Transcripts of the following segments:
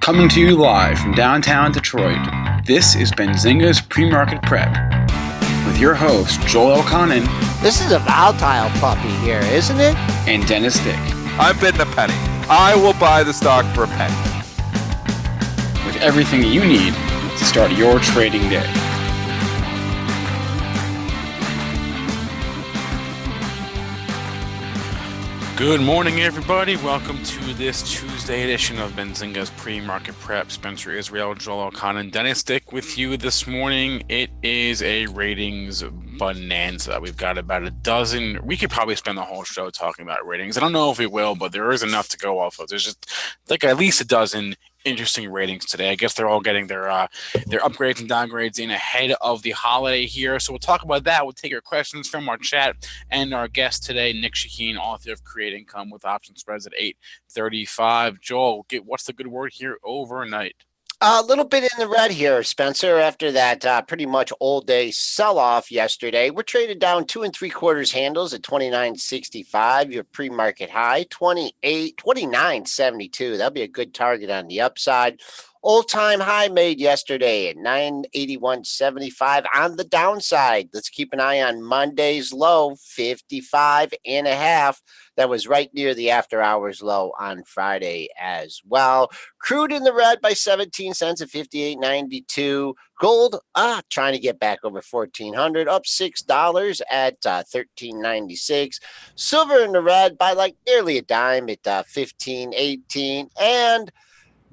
Coming to you live from downtown Detroit, this is Benzinga's PreMarket Prep with your host, Joel Elconin. This is a volatile puppy here, isn't it? And Dennis Dick. I'm bidding a penny. I will buy the stock for a penny. With everything you need to start your trading day. Good morning, everybody. Welcome to this Tuesday edition of Benzinga's Pre-Market Prep. Spencer Israel, Joel Elconin, Dennis Dick with you this morning. It is a ratings bonanza. We've got about a dozen. We could probably spend the whole show talking about ratings. I don't know if we will, but there is enough to go off of. There's just like at least a dozen interesting ratings today. I guess they're all getting their upgrades and downgrades in ahead of the holiday here. So we'll talk about that. We'll take your questions from our chat and our guest today, Nick Sheheen, author of Create Income with Option Spreads at 8:35. Joel, what's the good word here overnight? A little bit in the red here, Spencer, after that pretty much all-day sell-off yesterday. We're traded down 2 3/4 handles at 29.65. Your pre-market high, 29.72. That'll be a good target on the upside. All-time high made yesterday at 981.75 on the downside. Let's keep an eye on Monday's low, 55.5. That was right near the after-hours low on Friday as well. Crude in the red by 17 cents at 58.92. Gold, trying to get back over 1,400, up $6 at 13.96. Silver in the red by like nearly a dime at 15.18. And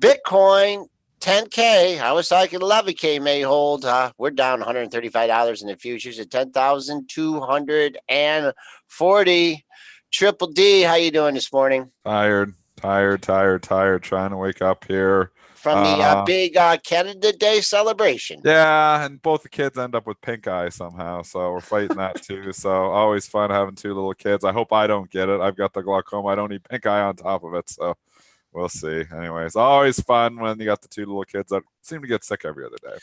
Bitcoin, 10K. I was talking 11K may hold. We're down $135 in the futures at 10,240. Triple D, how you doing this morning? Tired. Trying to wake up here. From the big Canada Day celebration. Yeah, and both the kids end up with pink eye somehow, so we're fighting that too. So always fun having two little kids. I hope I don't get it. I've got the glaucoma. I don't need pink eye on top of it, so we'll see. Anyways, always fun when you got the two little kids that seem to get sick every other day.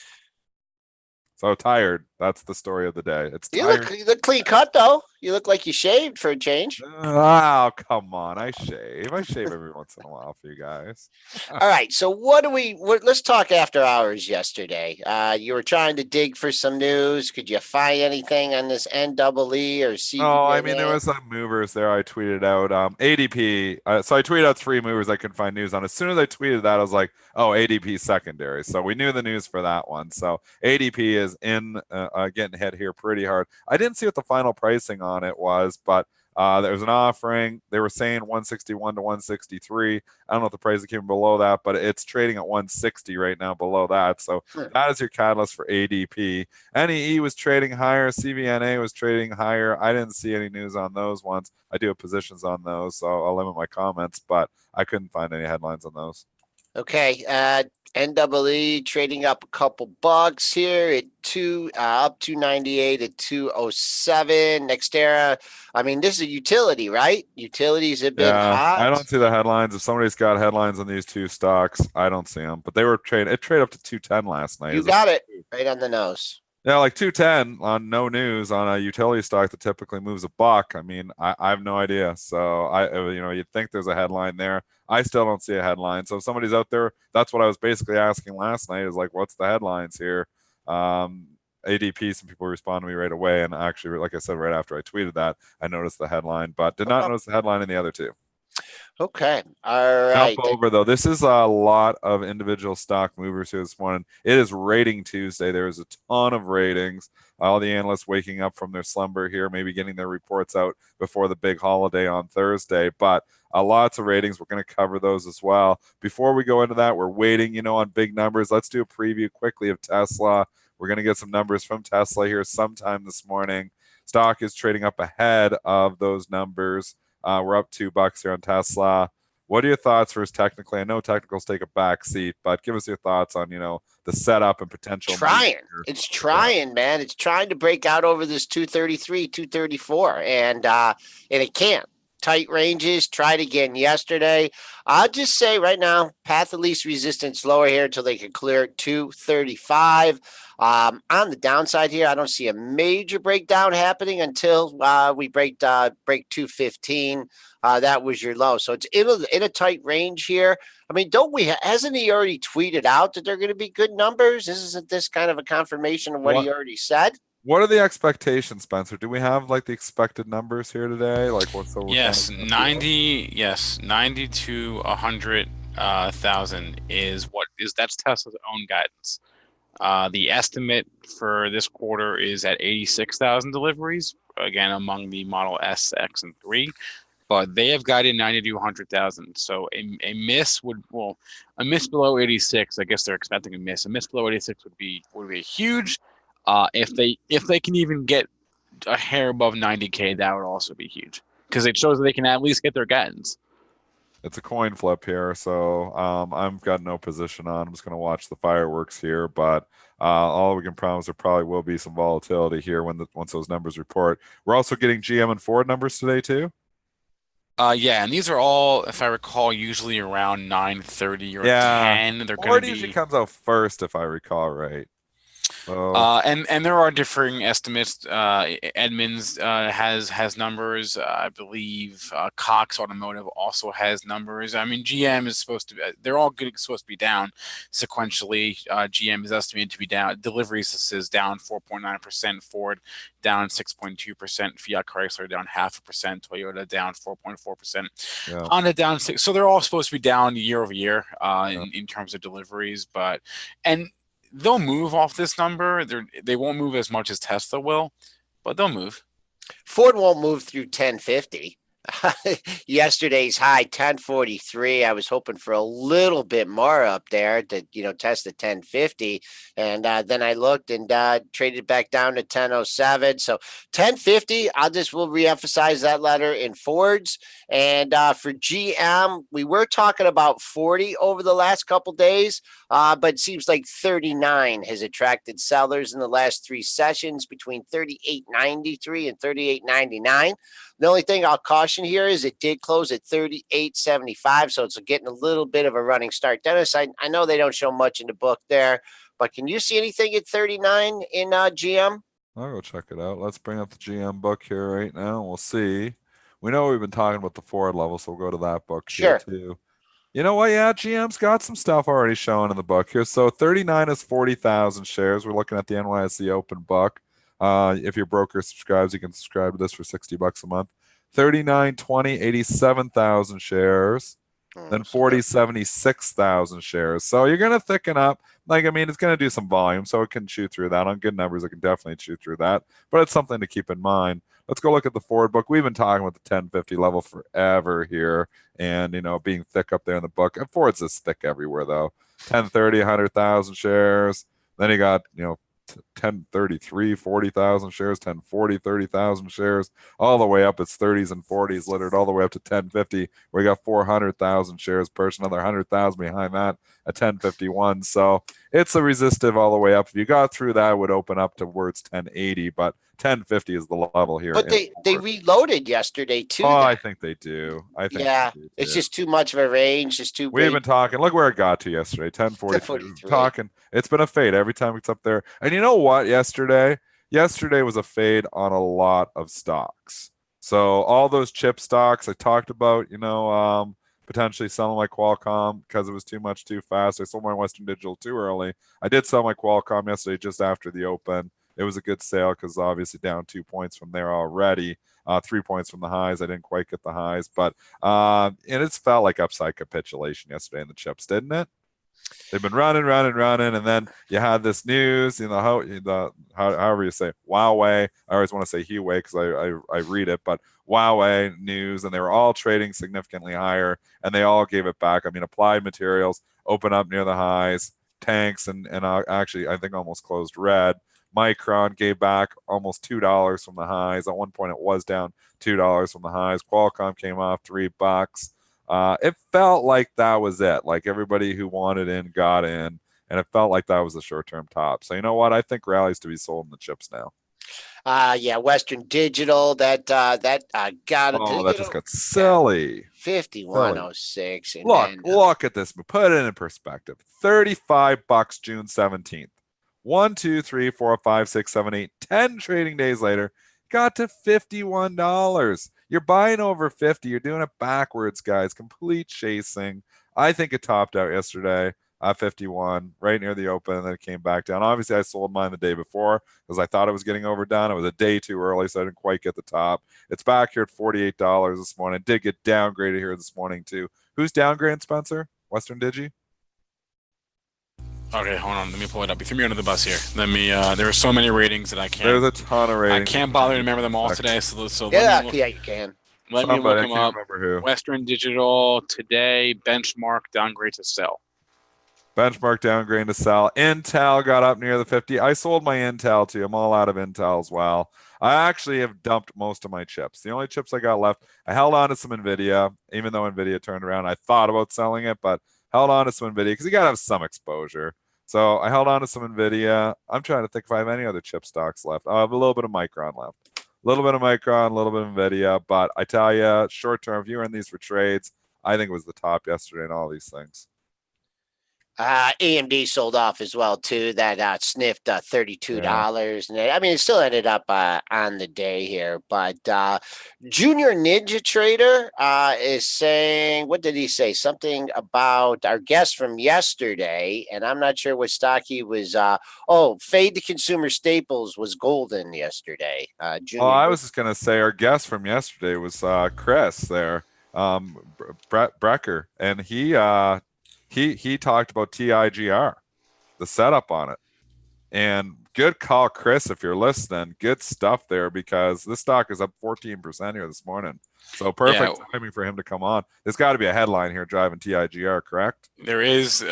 So tired. That's the story of the day. It's tired. You look clean cut, though. You look like you shaved for a change. Oh, come on. I shave every once in a while for you guys. All right. So let's talk after hours yesterday. You were trying to dig for some news. Could you find anything on this NEE or CVNA? Oh, I mean, there was some movers there I tweeted out. ADP. So I tweeted out 3 movers I couldn't find news on. As soon as I tweeted that, I was like, oh, ADP secondary. So we knew the news for that one. So ADP is in getting hit here pretty hard. I didn't see what the final pricing on it was, but there was an offering. They were saying 161 to 163. I don't know if the price came below that, but it's trading at 160 right now below that. So that is your catalyst for ADP. NEE was trading higher. CVNA was trading higher. I didn't see any news on those ones. I do have positions on those, so I'll limit my comments, but I couldn't find any headlines on those. Okay. NEE trading up a couple bucks here at up 298 at 207. Nextera, I mean, this is a utility, right? Utilities have been hot. I don't see the headlines. If somebody's got headlines on these two stocks, I don't see them. But they were trading. It traded up to 210 last night. You got it right on the nose. Yeah, like 210 on no news on a utility stock that typically moves a buck. I mean, I have no idea. So you'd think there's a headline there. I still don't see a headline. So if somebody's out there, that's what I was basically asking last night is like, what's the headlines here? ADP, some people respond to me right away. And actually, like I said, right after I tweeted that, I noticed the headline, but did not notice the headline in the other two. Okay. All right. Jump over, though. This is a lot of individual stock movers here this morning. It is Rating Tuesday. There is a ton of ratings. All the analysts waking up from their slumber here, maybe getting their reports out before the big holiday on Thursday. But lots of ratings. We're going to cover those as well. Before we go into that, we're waiting, on big numbers. Let's do a preview quickly of Tesla. We're going to get some numbers from Tesla here sometime this morning. Stock is trading up ahead of those numbers. We're up $2 here on Tesla. What are your thoughts first technically? I know technicals take a back seat, but give us your thoughts on, the setup and potential. It's trying, man. It's trying to break out over this 233, 234, and it can't. tight ranges. Tried again yesterday. I'll just say right now, path of least resistance lower here until they can clear 235. On the downside here, I don't see a major breakdown happening until we break 215. That was your low. So it's in a tight range here. I mean, hasn't he already tweeted out that they're going to be good numbers? Isn't this kind of a confirmation of what he already said? What are the expectations, Spencer? Do we have like the expected numbers here today? Like what's the Yes, 90 to 100,000 that's Tesla's own guidance. The estimate for this quarter is at 86,000 deliveries, again among the Model S, X, and 3. But they have guided 90 to 100,000. So a miss a miss below 86. I guess they're expecting a miss. A miss below 86 would be huge. If they can even get a hair above 90K, that would also be huge because it shows that they can at least get their guidance. It's a coin flip here, so I've got no position on. I'm just going to watch the fireworks here, but all we can promise there probably will be some volatility here once those numbers report. We're also getting GM and Ford numbers today too. Yeah, and these are all, if I recall, usually around 9:30 or 10. They're going to be. Usually comes out first, if I recall right. And there are differing estimates. Edmunds has numbers. I believe Cox Automotive also has numbers. I mean, GM is supposed to be. They're all supposed to be down sequentially. GM is estimated to be down. Deliveries is down 4.9%. Ford down 6.2%. Fiat Chrysler down 0.5%. Toyota down 4.4%. Yeah. Honda down 6%. So they're all supposed to be down year over year in terms of deliveries, and they'll move off this number. They won't move as much as Tesla will, but they'll move. Ford won't move through 1050. Yesterday's high 1043. I was hoping for a little bit more up there to test the 1050, and then I looked and traded back down to 1007. So 1050, we'll reemphasize that letter in Fords. And for GM, we were talking about 40 over the last couple days, but it seems like 39 has attracted sellers in the last 3 sessions between 38.93 and 38.99. The only thing I'll caution here is it did close at 38.75, so it's getting a little bit of a running start. Dennis, I know they don't show much in the book there, but can you see anything at 39 in GM? I'll go check it out. Let's bring up the GM book here right now. We'll see. We know we've been talking about the Ford level, so we'll go to that book here too. You know what? Yeah, GM's got some stuff already showing in the book here. So 39 is 40,000 shares. We're looking at the NYSE open book. If your broker subscribes, you can subscribe to this for $60 a month. 39.20, 87,000 shares. Then 40, 76,000 shares. So you're going to thicken up. It's going to do some volume, so it can chew through that. On good numbers, it can definitely chew through that. But it's something to keep in mind. Let's go look at the Ford book. We've been talking about the 1050 level forever here, and being thick up there in the book. And Ford's is thick everywhere though. 1030, 100,000 shares. Then you got 1033, 40,000 shares, 1040, 30,000 shares, all the way up. It's 30s and 40s littered all the way up to 1050. We got 400,000 shares per, another 100,000 behind that at 1051. So it's a resistive all the way up. If you got through that, it would open up towards 1080, but 1050 is the level here. But they reloaded yesterday too. I think they do. It's just too much of a range. It's too. We've been talking. Look where it got to yesterday. 1043. Talking. It's been a fade every time it's up there. And you know what? Yesterday was a fade on a lot of stocks. So all those chip stocks I talked about, potentially selling my Qualcomm because it was too much too fast. I sold my Western Digital too early. I did sell my Qualcomm yesterday just after the open. It was a good sale because obviously down 2 points from there already. 3 points from the highs. I didn't quite get the highs, but and it's felt like upside capitulation yesterday in the chips, didn't it? They've been running, and then you had this news, however you say Huawei. I always want to say Huawei because I read it, but Huawei news, and they were all trading significantly higher, and they all gave it back. Applied Materials open up near the highs, tanks, and actually I think almost closed red. Micron gave back almost $2 from the highs. At one point, it was down $2 from the highs. Qualcomm came off $3. It felt like that was it. Like everybody who wanted in got in, and it felt like that was the short-term top. So you know what? I think rallies to be sold in the chips now. Yeah, Western Digital. That got it. Did Oh, it that get just over? got Yeah, silly. Silly. 5106, and Look, then look at this. Put it in perspective. $35 June 17th. 1, 2, 3, 4, 5, 6, 7, 8, 10 trading days later, got to $51. You're buying over 50. You're doing it backwards, guys. Complete chasing. I think it topped out yesterday at 51, right near the open, and then it came back down. Obviously, I sold mine the day before because I thought it was getting overdone. It was a day too early, so I didn't quite get the top. It's back here at $48 this morning. It did get downgraded here this morning, too. Who's downgrading, Spencer? Western Digi? Okay, hold on. Let me pull it up. You threw me under the bus here. Let me. There are so many ratings that I There's can't. a ton of I ratings. can't bother to remember them all today. So yeah, let me look. yeah, you can. Let me look Somebody, I them can't up. remember who. Western Digital today benchmark downgrade to sell. Benchmark downgrade to sell. Intel got up near the 50. I sold my Intel too. I'm all out of Intel as well. I actually have dumped most of my chips. The only chips I got left, I held on to some NVIDIA, even though NVIDIA turned around. I thought about selling it, but held on to some NVIDIA because you got to have some exposure. So I held on to some NVIDIA. I'm trying to think if I have any other chip stocks left. I have a little bit of Micron left. A little bit of Micron, a little bit of NVIDIA. But I tell you, short term, if you're in these for trades, I think it was the top yesterday and all these things. AMD sold off as well too. That sniffed $32, Yeah. and I mean it still ended up on the day here. But Junior Ninja Trader is saying, what did he say? Something about our guest from yesterday, and I'm not sure what stock he was. Fade to consumer staples was golden yesterday. Oh, Junior. I was just gonna say our guest from yesterday was Chris there, Brett Brecker, and he talked about TIGR, the setup on it, and good call, Chris, if you're listening. Good stuff there because this stock is up 14% here this morning, so perfect Yeah, timing for him to come on. There's got to be a headline here driving TIGR, correct? there is.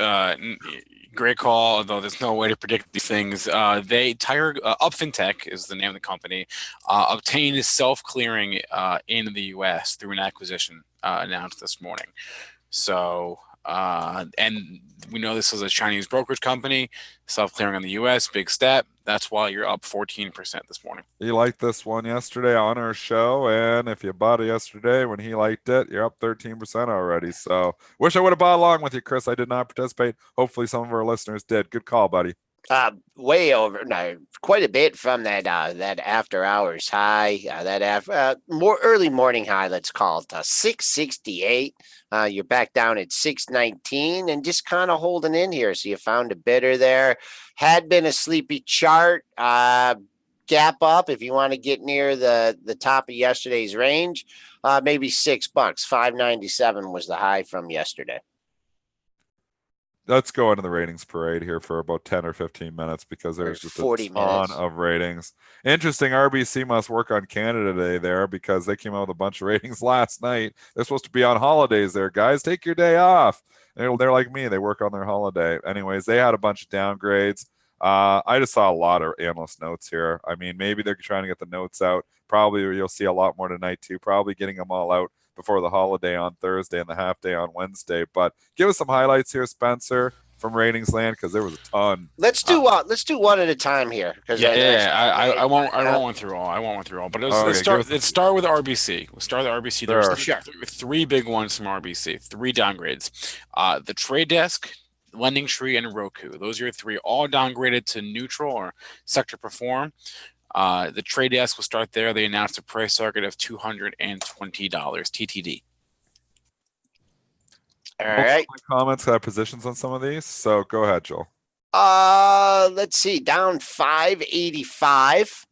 Great call, although there's no way to predict these things. Upfintech is the name of the company, obtained self-clearing in the U.S. through an acquisition announced this morning. So, and we know this is a Chinese brokerage company, self-clearing in the U.S., big step. That's why you're up 14% this morning. He liked this one yesterday on our show, and if you bought it yesterday when he liked it, you're up 13% already. So, wish I would have bought along with you, Chris. I did not participate. Hopefully, some of our listeners did. Good call, buddy. Way over, no, quite a bit from that after hours high, more early morning high, let's call it 668. You're back down at 619 and just kind of holding in here. So you found a bidder there. Had been a sleepy chart. Gap up if you want to get near the top of yesterday's range. Maybe $6. 597 was the high from yesterday. Let's go into the ratings parade here for about 10 or 15 minutes because there's just 40 a ton minutes of ratings. Interesting. RBC must work on Canada today there because they came out with a bunch of ratings last night. They're supposed to be on holidays there, guys. Take your day off. They're like me. They work on their holiday. Anyways, they had a bunch of downgrades. I just saw a lot of analyst notes here. I mean, maybe they're trying to get the notes out. Probably you'll see a lot more tonight too. Probably getting them all out before the holiday on Thursday and the half day on Wednesday. But give us some highlights here, Spencer, from ratings land because there was a ton. Let's do one at a time here. I won't run through all. I won't run through all. But let's start with RBC. We'll start with RBC. There were three big ones from RBC. Three downgrades. The Trade Desk, Lending Tree, and Roku. Those are your three, all downgraded to neutral or sector perform. The Trade Desk will start there. They announced a price target of $220 TTD. All right. Comments have positions on some of these, so go ahead, Joel. Let's see, down 585.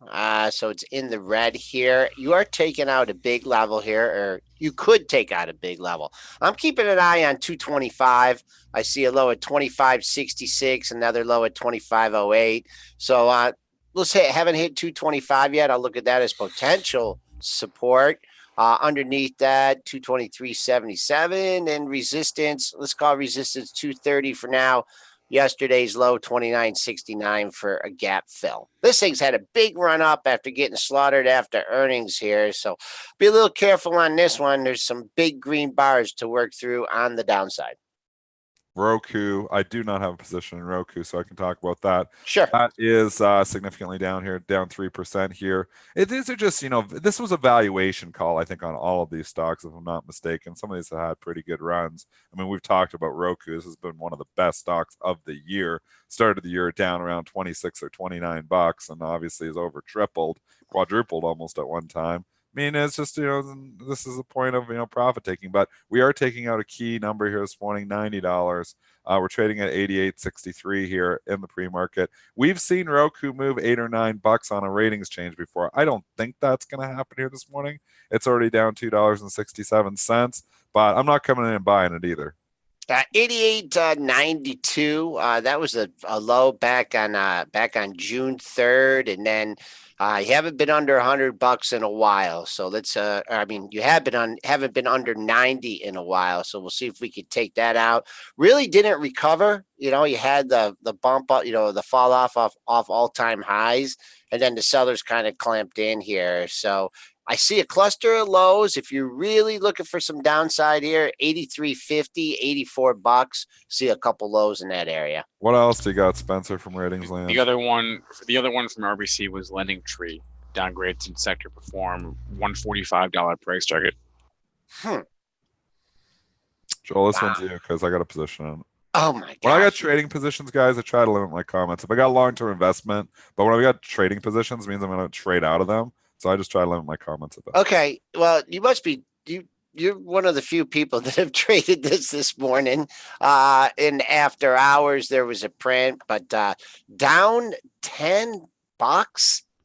So it's in the red here. You are taking out a big level here, or you could take out a big level. I'm keeping an eye on 225. I see a low at 2566, another low at 2508. So haven't hit 225 yet. I'll look at that as potential support. Underneath that, 223.77 and resistance. Let's call resistance 230 for now. Yesterday's low 29.69 for a gap fill. This thing's had a big run up after getting slaughtered after earnings here. So be a little careful on this one. There's some big green bars to work through on the downside. Roku. I do not have a position in Roku, so I can talk about that. Sure. That is significantly down here, down 3% here. These are just, this was a valuation call, I think, on all of these stocks, if I'm not mistaken. Some of these have had pretty good runs. I mean, we've talked about Roku. This has been one of the best stocks of the year. Started the year down around 26 or 29 bucks, and obviously is over tripled, quadrupled almost at one time. I mean, it's just, this is a point of, profit taking, but we are taking out a key number here this morning, $90. We're trading at 88.63 here in the pre-market. We've seen Roku move $8 or $9 on a ratings change before. I don't think that's going to happen here this morning. It's already down $2.67, but I'm not coming in and buying it either. 88.92. That was a low back on June 3rd, and then you haven't been under $100 in a while. So let's. You haven't been under 90 in a while. So we'll see if we could take that out. Really didn't recover. You had the bump up. The fall off all time highs, and then the sellers kind of clamped in here. So I see a cluster of lows. If you're really looking for some downside here, 83.50, $84. See a couple lows in that area. What else do you got, Spencer, from Ratings Land? The other one from RBC was Lending Tree. Downgrades in sector perform, $145 price target. Joel, this one's you because I got a position on it. Oh my god! When I got trading positions, guys, I try to limit my comments. If I got long-term investment, but when I got trading positions, it means I'm going to trade out of them. So I just try to limit my comments a bit. Okay. Well, you must be you're one of the few people that have traded this morning. In after hours, there was a print, but down $10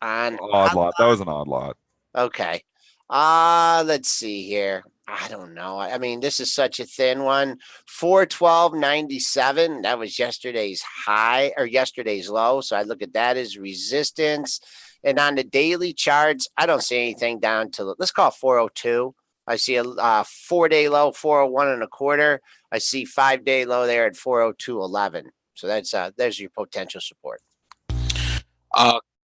on odd lot. That was an odd lot. Okay. Let's see here. I don't know. I mean, this is such a thin one. 412.97. That was yesterday's high or yesterday's low. So I look at that as resistance. And on the daily charts, I don't see anything down to, let's call it 402. I see a 4-day low, 401.25. I see 5-day low there at 402.11. So there's your potential support.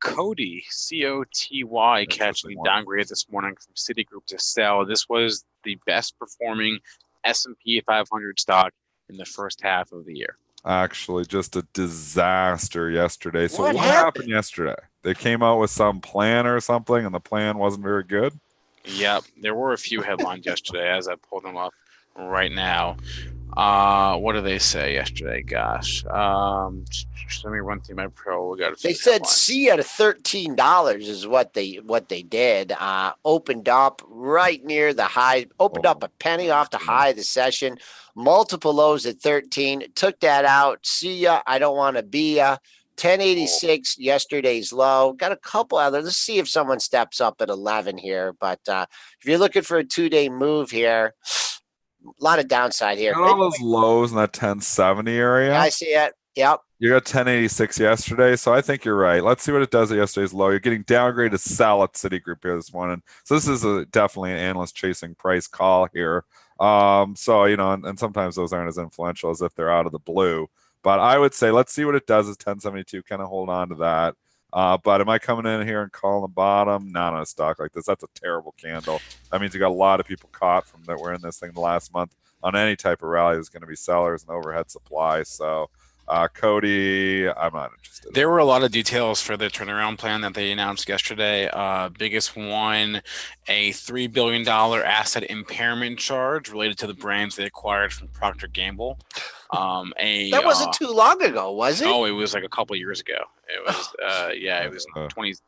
Cody, COTY, catching downgrade this morning from Citigroup to sell. This was the best performing S&P 500 stock in the first half of the year. Actually, just a disaster yesterday. So what happened yesterday? They came out with some plan or something, and the plan wasn't very good. Yep, there were a few headlines yesterday as I pulled them up right now. What did they say yesterday? Gosh, let me run through my pro. We got a few. They said C at $13 is what they did. Opened up right near the high. Opened up a penny off the high of the session. Multiple lows at 13. Took that out. See ya. I don't want to be ya. 1086 yesterday's low. Got a couple others. Let's see if someone steps up at 11 here. But if you're looking for a 2-day move here, a lot of downside here. All those lows in that 1070 area. Yeah, I see it. Yep. You got 1086 yesterday, so I think you're right. Let's see what it does at yesterday's low. You're getting downgraded to sell at Citigroup here this morning. So this is definitely an analyst chasing price call here. And sometimes those aren't as influential as if they're out of the blue. But I would say let's see what it does at 1072. Kind of hold on to that. But am I coming in here and calling the bottom? Not on a stock like this. That's a terrible candle. That means you got a lot of people caught from that were in this thing the last month. On any type of rally, there's going to be sellers and overhead supply. So Cody, I'm not interested. There were a lot of details for the turnaround plan that they announced yesterday. Biggest one, a $3 billion asset impairment charge related to the brands they acquired from Procter & Gamble. That wasn't too long ago, was it? Oh, it was like a couple of years ago. It was, it was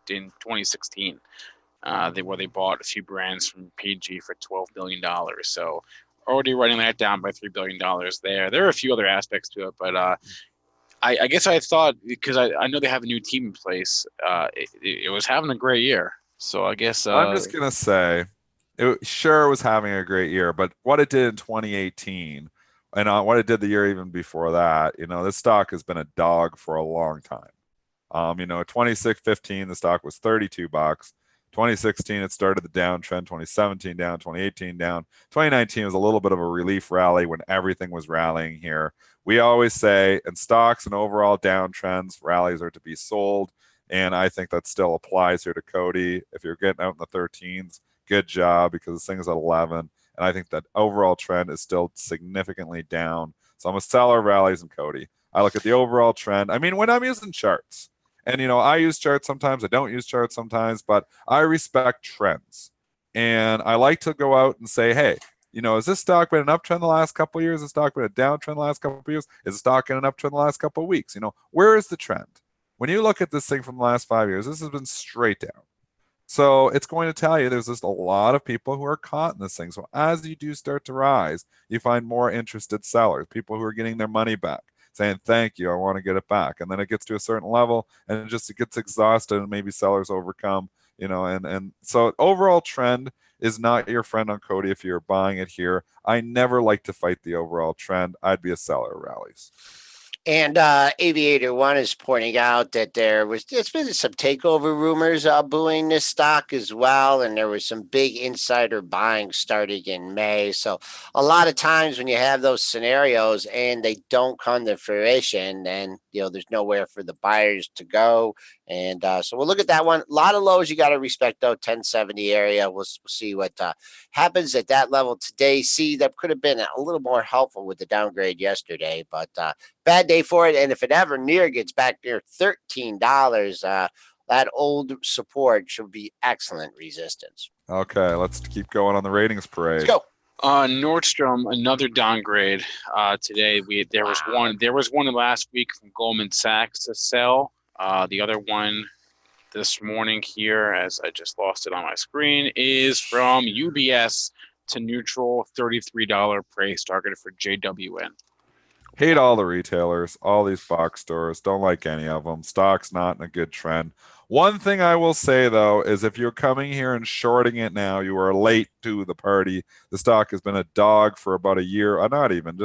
in 2016. Where they bought a few brands from PG for $12 billion. So already writing that down by $3 billion there. There are a few other aspects to it, but I guess I thought, because I know they have a new team in place, it was having a great year. So I guess I'm just gonna say, it was having a great year, but what it did in 2018 and what it did the year even before that, this stock has been a dog for a long time. 2015 the stock was $32. 2016 it started the downtrend. 2017 down. 2018 down. 2019 was a little bit of a relief rally when everything was rallying here. We always say in stocks and overall downtrends, rallies are to be sold. And I think that still applies here to Cody. If you're getting out in the 13s, good job, because this thing is at 11. And I think that overall trend is still significantly down. So I'm a seller of rallies and Cody. I look at the overall trend. I mean, when I'm using charts, and I use charts sometimes, I don't use charts sometimes, but I respect trends. And I like to go out and say, hey, has this stock been an uptrend the last couple of years? Has this stock been a downtrend the last couple of years? Is the stock in an uptrend the last couple of weeks? Where is the trend? When you look at this thing from the last 5 years, this has been straight down. So it's going to tell you there's just a lot of people who are caught in this thing. So as you do start to rise, you find more interested sellers, people who are getting their money back, saying, thank you, I want to get it back. And then it gets to a certain level and it gets exhausted and maybe sellers overcome, and so overall trend is not your friend on Cody if you're buying it here. I never like to fight the overall trend. I'd be a seller of rallies. And Aviator One is pointing out that it's been some takeover rumors booing this stock as well, and there was some big insider buying starting in May. So a lot of times when you have those scenarios and they don't come to fruition, then there's nowhere for the buyers to go. And so we'll look at that one. A lot of lows you got to respect, though. 1070 area. We'll see what happens at that level today. See, that could have been a little more helpful with the downgrade yesterday, but bad day for it. And if it ever gets back near $13, that old support should be excellent resistance. Okay, let's keep going on the ratings parade. Let's go. Nordstrom, another downgrade today. There was one last week from Goldman Sachs to sell. The other one this morning here, as I just lost it on my screen, is from UBS to neutral, $33 price targeted for JWN. Hate all the retailers, all these box stores. Don't like any of them. Stock's not in a good trend. One thing I will say, though, is if you're coming here and shorting it now, you are late to the party. The stock has been a dog for about a year. Not even.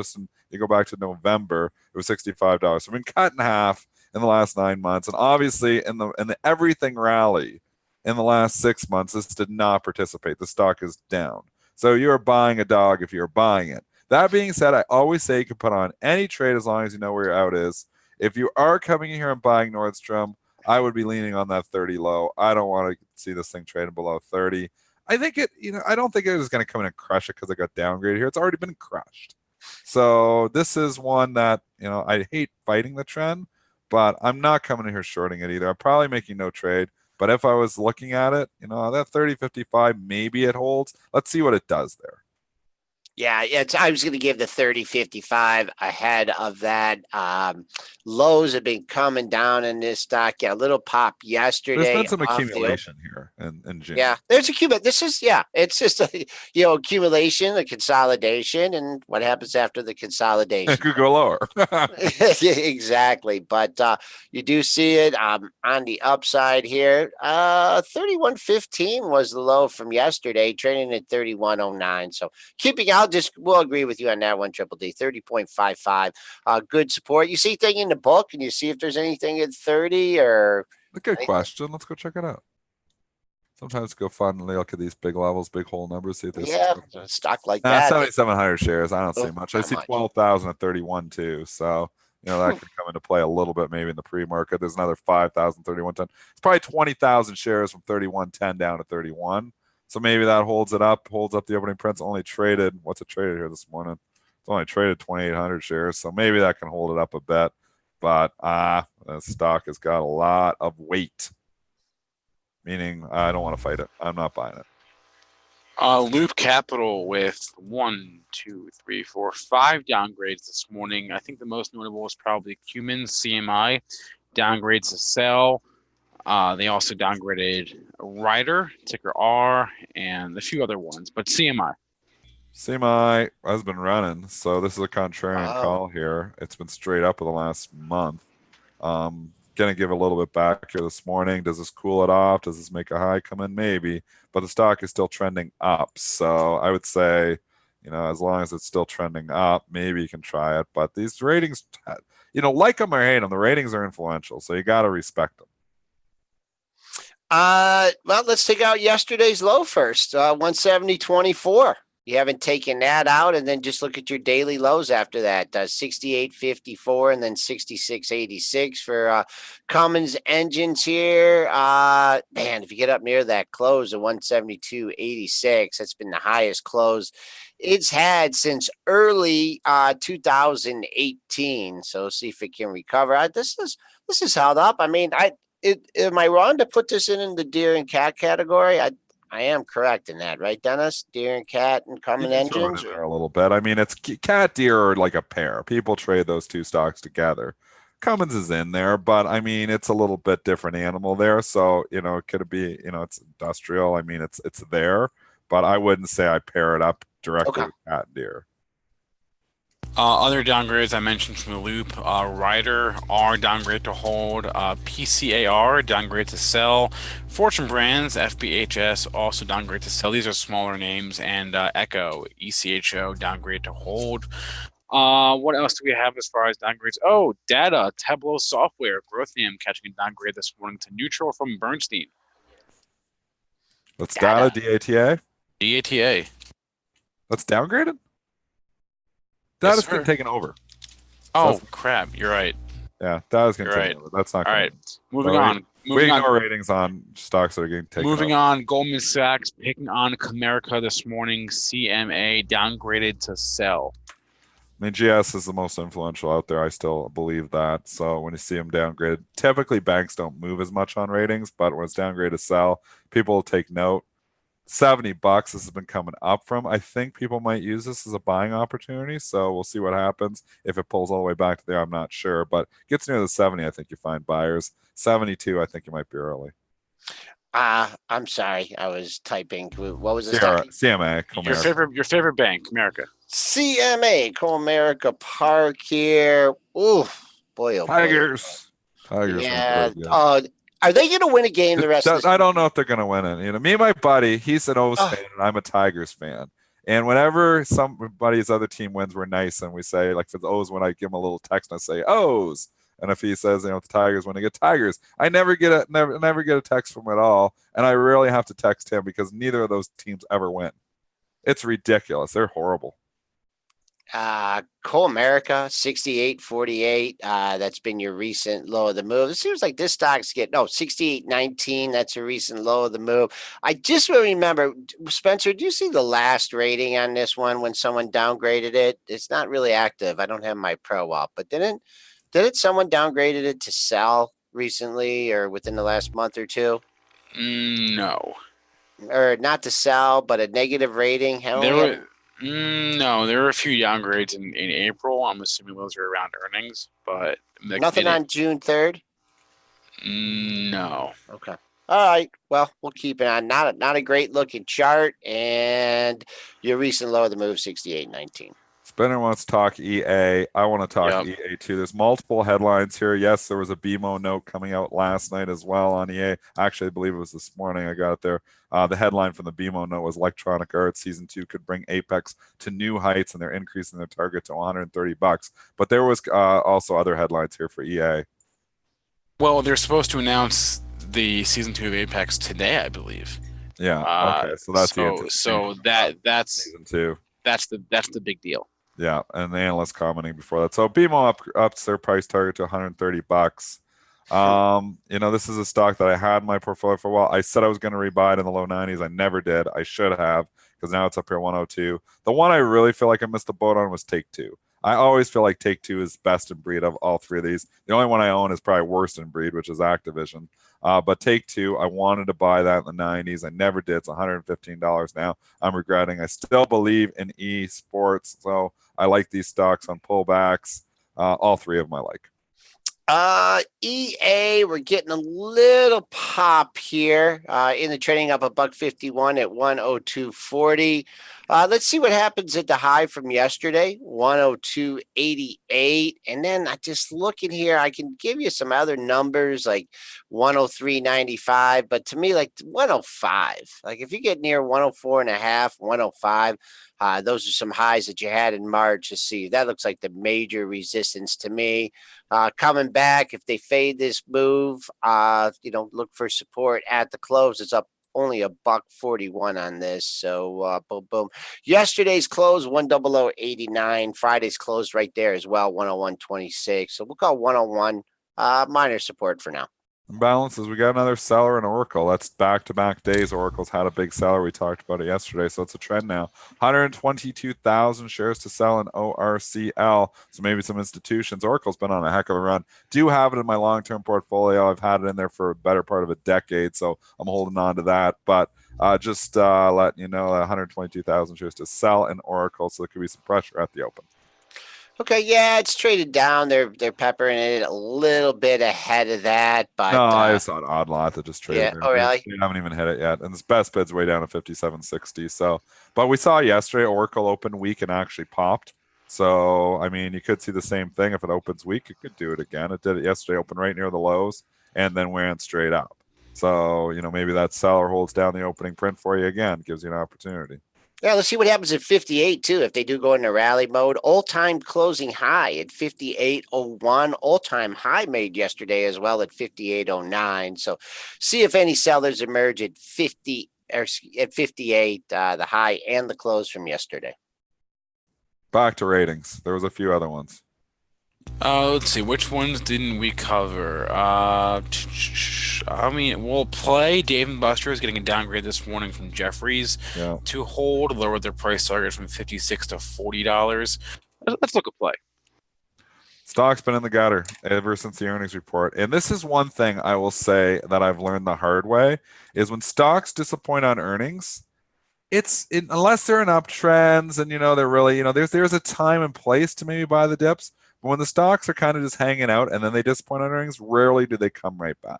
You go back to November, it was $65. So been cut in half in the last 9 months. And obviously, in the everything rally in the last 6 months, this did not participate. The stock is down. So you're buying a dog if you're buying it. That being said, I always say you can put on any trade as long as you know where your out is. If you are coming in here and buying Nordstrom, I would be leaning on that 30 low. I don't want to see this thing trading below 30. I think I don't think it is going to come in and crush it because it got downgraded here. It's already been crushed. So this is one that, I hate fighting the trend, but I'm not coming in here shorting it either. I'm probably making no trade. But if I was looking at it, that 30.55, maybe it holds. Let's see what it does there. Yeah, I was going to give the 30.55 ahead of that. Lows have been coming down in this stock. Yeah, a little pop yesterday. There's been some accumulation here in June. Yeah, there's accumulation. It's just a accumulation, a consolidation, and what happens after the consolidation? It could go lower. Exactly, but you do see it on the upside here. 31.15 was the low from yesterday, trading at 31.09. So keeping out. We'll agree with you on that one, Triple D. 30.55. Good support. You see anything in the book, and you see if there's anything at 30 or. A good question. Let's go check it out. Sometimes go fun and look at these big levels, big whole numbers. See if there's a stock like that. 7,700 shares. I don't see much. I see 12,000 at 31 too. So that could come into play a little bit maybe in the pre-market. There's another 5,000, 31.10. It's probably 20,000 shares from 31.10 down to 31. So maybe that holds up the opening prints. Only traded, what's it traded here this morning? It's only traded 2,800 shares. So maybe that can hold it up a bit. But the stock has got a lot of weight, meaning I don't want to fight it. I'm not buying it. Loop Capital with 5 downgrades this morning. I think the most notable is probably Cumin CMI downgrades to sell. They also downgraded Ryder, ticker R, and a few other ones, but CMI has been running, so this is a contrarian call here. It's been straight up for the last month. Gonna give a little bit back here this morning. Does this cool it off? Does this make a high come in? Maybe, but the stock is still trending up. So I would say, as long as it's still trending up, maybe you can try it. But these ratings, like them or hate them, the ratings are influential, so you got to respect them. Well, let's take out yesterday's low first. 170.24. You haven't taken that out, and then just look at your daily lows after that. 68.54 and then 66.86 for Cummins engines here. Man, if you get up near that close of 172.86, that's been the highest close it's had since early 2018. So see if it can recover. This is held up. I mean, am I wrong to put this in the deer and cat category? I am correct in that, right, Dennis? Deer and cat and common engines? There a little bit. I mean, it's cat deer are like a pair. People trade those two stocks together. Cummins is in there, but I mean, it's a little bit different animal there. So, could it be, it's industrial. I mean, it's there, but I wouldn't say I pair it up directly with cat and deer. Other downgrades I mentioned from the loop, Ryder R downgrade to hold, PCAR downgrade to sell, Fortune Brands FBHS also downgrade to sell. These are smaller names, and Echo ECHO downgrade to hold. What else do we have as far as downgrades? Oh, Data Tableau Software Growthium catching a downgrade this morning to neutral from Bernstein. That's Data DATA. DATA. That's downgraded. Data's getting taken over. Oh, crap. You're right. Yeah, Data's getting taken over. That's not all right. Moving on. We ignore ratings on stocks that are getting taken over. Moving on, Goldman Sachs picking on Comerica this morning. CMA downgraded to sell. I mean, GS is the most influential out there. I still believe that. So when you see them downgraded, typically banks don't move as much on ratings, but when it's downgraded to sell, people will take note. $70 this has been coming up from. I think people might use this as a buying opportunity, so we'll see what happens. If it pulls all the way back to there, I'm not sure, but gets near the 70, I think you find buyers. 72, I think you might be early. I'm sorry, I was typing. What was this? CMA. Comerica. Your favorite bank, Comerica. CMA, Comerica Park here. Ooh, boy, oh Tigers. boy. Tigers. Yeah. Are they going to win a game the rest of the I don't know if they're going to win it. Me and my buddy, he's an O's fan, and I'm a Tigers fan. And whenever somebody's other team wins, we're nice, and we say, like for the O's, when I give him a little text, and I say O's. And if he says, if the Tigers win, I get Tigers. I never get a text from him at all, and I rarely have to text him because neither of those teams ever win. It's ridiculous. They're horrible. Comerica 68.48. That's been your recent low of the move. It seems like this stock's 68.19. That's a recent low of the move. I just remember, Spencer, do you see the last rating on this one when someone downgraded it? It's not really active. I don't have my pro up, but didn't someone downgraded it to sell recently or within the last month or two? No. Or not to sell, but a negative rating? No, there were a few downgrades in April. I'm assuming those are around earnings, but nothing on June 3rd. No. Okay. All right. Well, we'll keep it on. Not a great looking chart, and your recent low of the move 68.19. Spinner wants to talk EA. I want to talk EA too. There's multiple headlines here. Yes, there was a BMO note coming out last night as well on EA. Actually, I believe it was this morning. I got it there. The headline from the BMO note was Electronic Arts Season 2 could bring Apex to new heights, and they're increasing their target to $130. But there was also other headlines here for EA. Well, they're supposed to announce the Season 2 of Apex today, I believe. Yeah. Okay. So that's that's Season 2. That's the big deal. Yeah, and the analyst commenting before that. So BMO ups their price target to $130. This is a stock that I had in my portfolio for a while. I said I was going to rebuy it in the low 90s. I never did. I should have, because now it's up here 102. The one I really feel like I missed the boat on was Take-Two. I always feel like Take-Two is best in breed of all three of these. The only one I own is probably worst in breed, which is Activision. But Take-Two, I wanted to buy that in the 90s. I never did. It's $115 now. I'm regretting. I still believe in esports, so I like these stocks on pullbacks. All three of them I like. EA, we're getting a little pop here in the trading up $1.51 at 102.40. Let's see what happens at the high from yesterday, 102.88. And then I just looking here, I can give you some other numbers like 103.95, but to me, like 105. Like if you get near 104.5, 105, those are some highs that you had in March. You see, that looks like the major resistance to me. Coming back, if they fade this move, look for support at the close. It's up only $1.41 on this. So boom, boom. Yesterday's close 100.89. Friday's closed right there as well, 101.26. So we'll call 101 minor support for now. Balances, we got another seller in Oracle. That's back-to-back days. Oracle's had a big seller. We talked about it yesterday, so it's a trend now. 122,000 shares to sell in ORCL. So maybe some institutions. Oracle's been on a heck of a run. Do have it in my long-term portfolio. I've had it in there for a better part of a decade, so I'm holding on to that. But just letting you know, 122,000 shares to sell in Oracle, so there could be some pressure at the open. Okay, yeah, it's traded down. They're peppering it a little bit ahead of that, but no, I saw an odd lot that just traded. Yeah, oh really? They haven't even hit it yet, and this best bid's way down to 57.60. So, but we saw yesterday Oracle open weak and actually popped. So, I mean, you could see the same thing if it opens weak. It could do it again. It did it yesterday, open right near the lows, and then went straight up. So, maybe that seller holds down the opening print for you again, gives you an opportunity. Yeah, let's see what happens at 58 too. If they do go into rally mode, all-time closing high at 58.01. All-time high made yesterday as well at 58.09. So, see if any sellers emerge at 50 or at 58, the high and the close from yesterday. Back to ratings. There was a few other ones. Let's see, which ones didn't we cover? I mean, we'll play. Dave & Buster's getting a downgrade this morning from Jefferies to hold, lowered their price target from $56 to $40. Let's look at play. Stock's been in the gutter ever since the earnings report. And this is one thing I will say that I've learned the hard way, is when stocks disappoint on earnings, unless they're in uptrends and, they're really, there's a time and place to maybe buy the dips. But when the stocks are kind of just hanging out and then they disappoint on earnings, rarely do they come right back.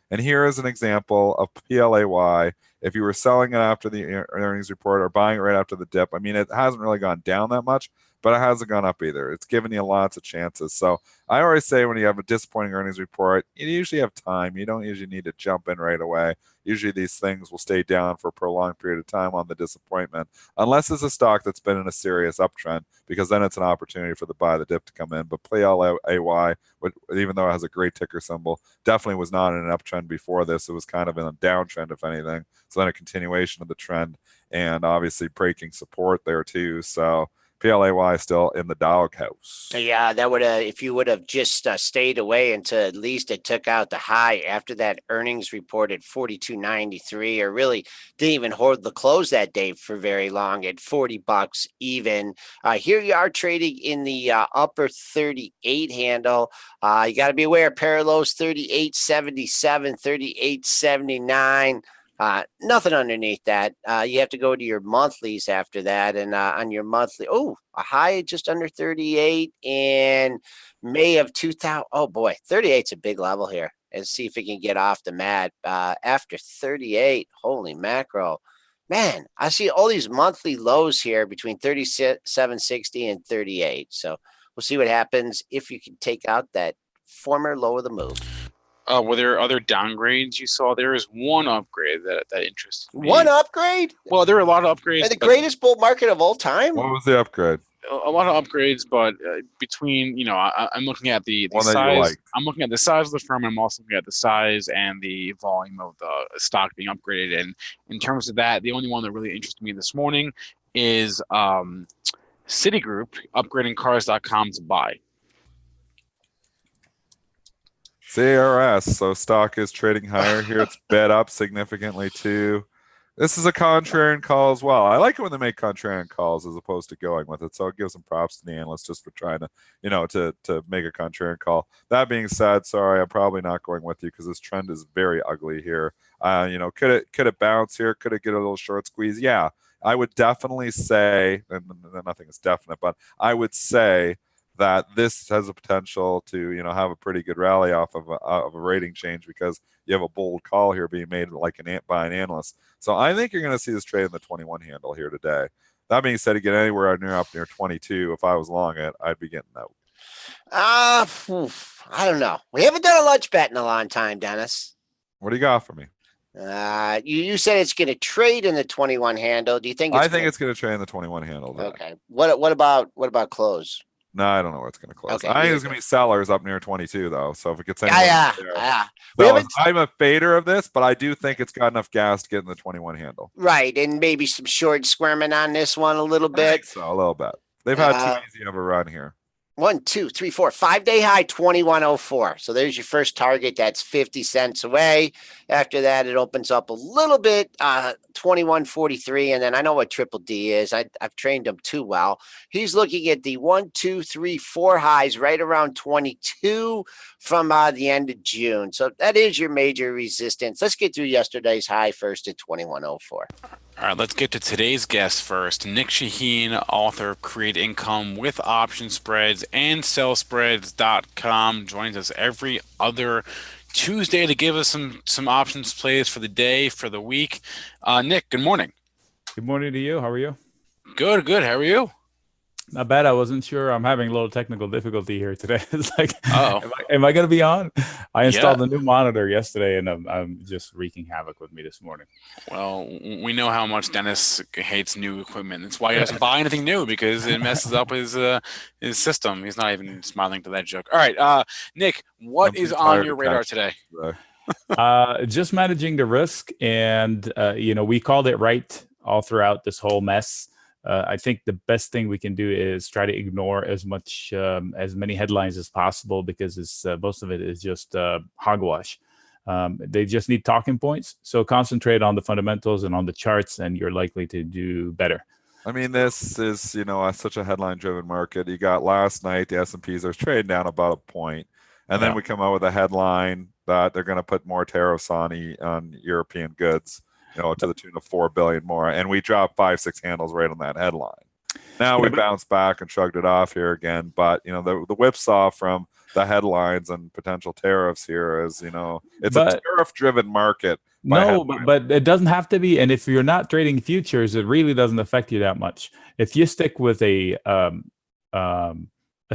And here is an example of PLAY. If you were selling it after the earnings report or buying it right after the dip, I mean, it hasn't really gone down that much, but it hasn't gone up either. It's given you lots of chances. So I always say when you have a disappointing earnings report, you usually have time. You don't usually need to jump in right away. Usually these things will stay down for a prolonged period of time on the disappointment, unless it's a stock that's been in a serious uptrend, because then it's an opportunity for the buy the dip to come in. But PLAY, even though it has a great ticker symbol, definitely was not in an uptrend before this. It was kind of in a downtrend, if anything. So then a continuation of the trend, and obviously breaking support there too. So PLAY still in the doghouse. Yeah, that would have, if you would have just stayed away until at least it took out the high after that earnings report at 42.93, or really didn't even hold the close that day for very long at $40 even. Here you are trading in the upper 38 handle. You got to be aware, parallels 38.77, 38.79. Nothing underneath that. You have to go to your monthlies after that. And on your monthly, a high just under 38 in May of 2000. Oh boy, 38's a big level here. And see if we can get off the mat after 38. Holy mackerel. Man, I see all these monthly lows here between 37.60 and 38. So we'll see what happens if you can take out that former low of the move. Were there other downgrades you saw? There is one upgrade that interested me. One upgrade? Well, there are a lot of upgrades. And the greatest bull market of all time? What was the upgrade? A lot of upgrades, but between, I'm looking at the one size. That you like. I'm looking at the size of the firm. I'm also looking at the size and the volume of the stock being upgraded. And in terms of that, the only one that really interested me this morning is Citigroup upgrading Cars.com to buy. CARS, so stock is trading higher here. It's bid up significantly too. This is a contrarian call as well. I like it when they make contrarian calls as opposed to going with it. So it gives some props to the analyst just for trying to, to make a contrarian call. That being said, sorry, I'm probably not going with you because this trend is very ugly here. Could it bounce here? Could it get a little short squeeze? Yeah, I would definitely say, and nothing is definite, but I would say that this has a potential to, have a pretty good rally off of a rating change, because you have a bold call here being made by an analyst. So I think you're going to see this trade in the 21 handle here today. That being said, to get anywhere up near 22, if I was long it, I'd be getting out. I don't know. We haven't done a lunch bet in a long time, Dennis. What do you got for me? You said it's going to trade in the 21 handle. Do you think? I think it's going to trade in the 21 handle today. Okay. What about close? No, I don't know where it's going to close. Okay, I think yeah, it's going to be sellers up near 22 though. So if it gets yeah, anywhere yeah, there, yeah. We so haven't I'm a fader of this, but I do think it's got enough gas to get in the 21 handle. right, and maybe some short squirming on this one a little I bit. think so, a little bit. They've had too easy of a run here. 1, 2, 3, 4, 5-day high, 2104. So there's your first target. That's 50 cents away. After that, it opens up a little bit, 2143. And then I know what Triple D is. I've trained him too well. He's looking at the 1, 2, 3, 4 highs right around 22 from the end of June. So that is your major resistance. Let's get through yesterday's high first at 2104. All right, let's get to today's guest first. Nick Sheheen, author of Create Income with Option Spreads and sellspreads.com, joins us every other Tuesday to give us some options plays for the day, for the week. Nick, good morning. Good morning to you. How are you? Good. How are you? Not bad. I wasn't sure. I'm having a little technical difficulty here today. It's like, oh, am I going to be on? I installed a new monitor yesterday, and I'm just wreaking havoc with me this morning. Well, we know how much Dennis hates new equipment. That's why he doesn't buy anything new, because it messes up his system. He's not even smiling to that joke. All right, Nick, what is on your radar today? Just managing the risk, and we called it right all throughout this whole mess. I think the best thing we can do is try to ignore as many headlines as possible, because most of it is just hogwash. They just need talking points. So concentrate on the fundamentals and on the charts, and you're likely to do better. I mean, this is, such a headline-driven market. You got last night, the S&Ps are trading down about a point. And then we come out with a headline that they're going to put more tariffs on European goods, to the tune of $4 billion more. And we dropped 5-6 handles right on that headline. Now we bounced back and shrugged it off here again. But, the whipsaw from the headlines and potential tariffs here is, it's a tariff-driven market. No, but it doesn't have to be. And if you're not trading futures, it really doesn't affect you that much. If you stick with a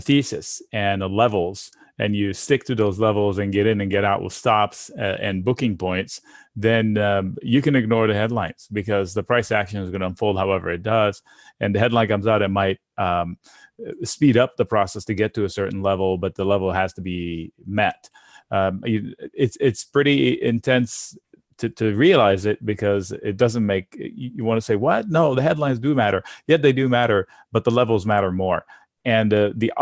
thesis and the levels, and you stick to those levels and get in and get out with stops and booking points, then you can ignore the headlines, because the price action is going to unfold however it does. And the headline comes out, it might speed up the process to get to a certain level, but the level has to be met. It's pretty intense to realize it, because it doesn't make you want to say, what? No, the headlines do matter. Yet they do matter, but the levels matter more. And the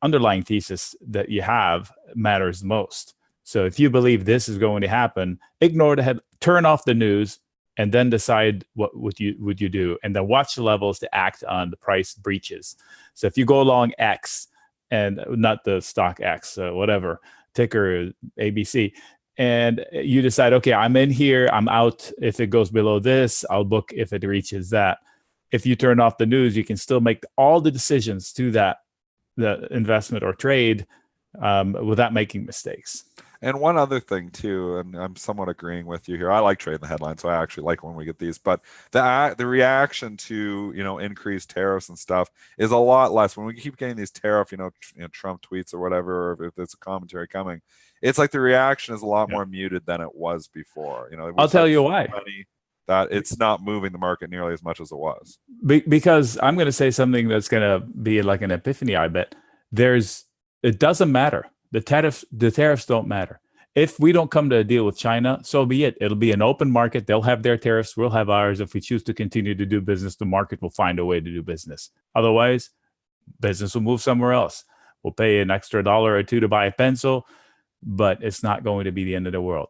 underlying thesis that you have matters most. So if you believe this is going to happen, ignore the head, turn off the news, and then decide what would you do, and then watch the levels to act on the price breaches. So if you go along X, and not the stock X, whatever, ticker ABC, and you decide, okay, I'm in here, I'm out. If it goes below this, I'll book if it reaches that. If you turn off the news, you can still make all the decisions to the investment or trade without making mistakes. And one other thing too, and I'm somewhat agreeing with you here. I like trading the headlines, so I actually like when we get these. But the reaction to increased tariffs and stuff is a lot less when we keep getting these tariff, Trump tweets or whatever, or if there's a commentary coming. It's like the reaction is a lot more muted than it was before. I'll tell you why. That it's not moving the market nearly as much as it was. Because I'm going to say something that's going to be like an epiphany, I bet. It doesn't matter. The tariffs don't matter. If we don't come to a deal with China, so be it. It'll be an open market. They'll have their tariffs. We'll have ours. If we choose to continue to do business, the market will find a way to do business. Otherwise, business will move somewhere else. We'll pay an extra $1 or $2 to buy a pencil, but it's not going to be the end of the world.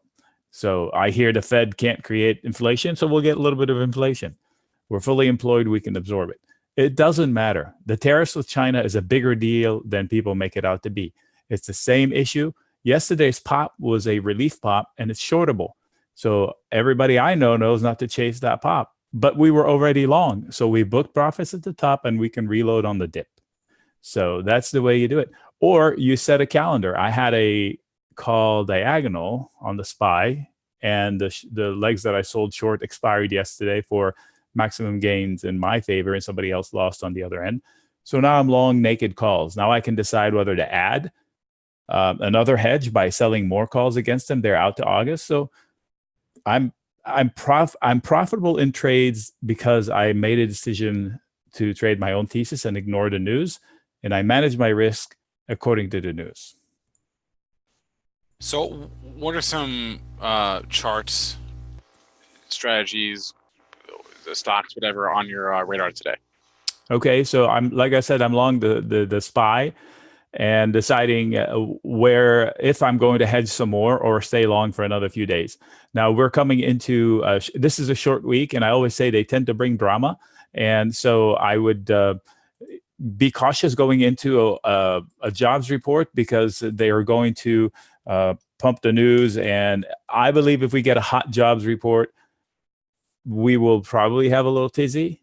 So I hear the Fed can't create inflation, so we'll get a little bit of inflation. We're fully employed, we can absorb it. It doesn't matter. The tariffs with China is a bigger deal than people make it out to be. It's the same issue. Yesterday's pop was a relief pop, and it's shortable. So everybody I know knows not to chase that pop. But we were already long, so we booked profits at the top, and we can reload on the dip. So that's the way you do it. Or you set a calendar. I had a call diagonal on the SPY, and the legs that I sold short expired yesterday for maximum gains in my favor, and somebody else lost on the other end. So now I'm long naked calls. Now I can decide whether to add another hedge by selling more calls against them. They're out to August. So I'm profitable in trades because I made a decision to trade my own thesis and ignore the news. and I manage my risk according to the news. So, what are some charts, strategies, stocks, whatever, on your radar today? Okay, so I'm like I said, I'm long the SPY and deciding where if I'm going to hedge some more or stay long for another few days. Now we're coming into this is a short week, and I always say they tend to bring drama, and so I would be cautious going into a jobs report because they are going to pump the news. And I believe if we get a hot jobs report, we will probably have a little tizzy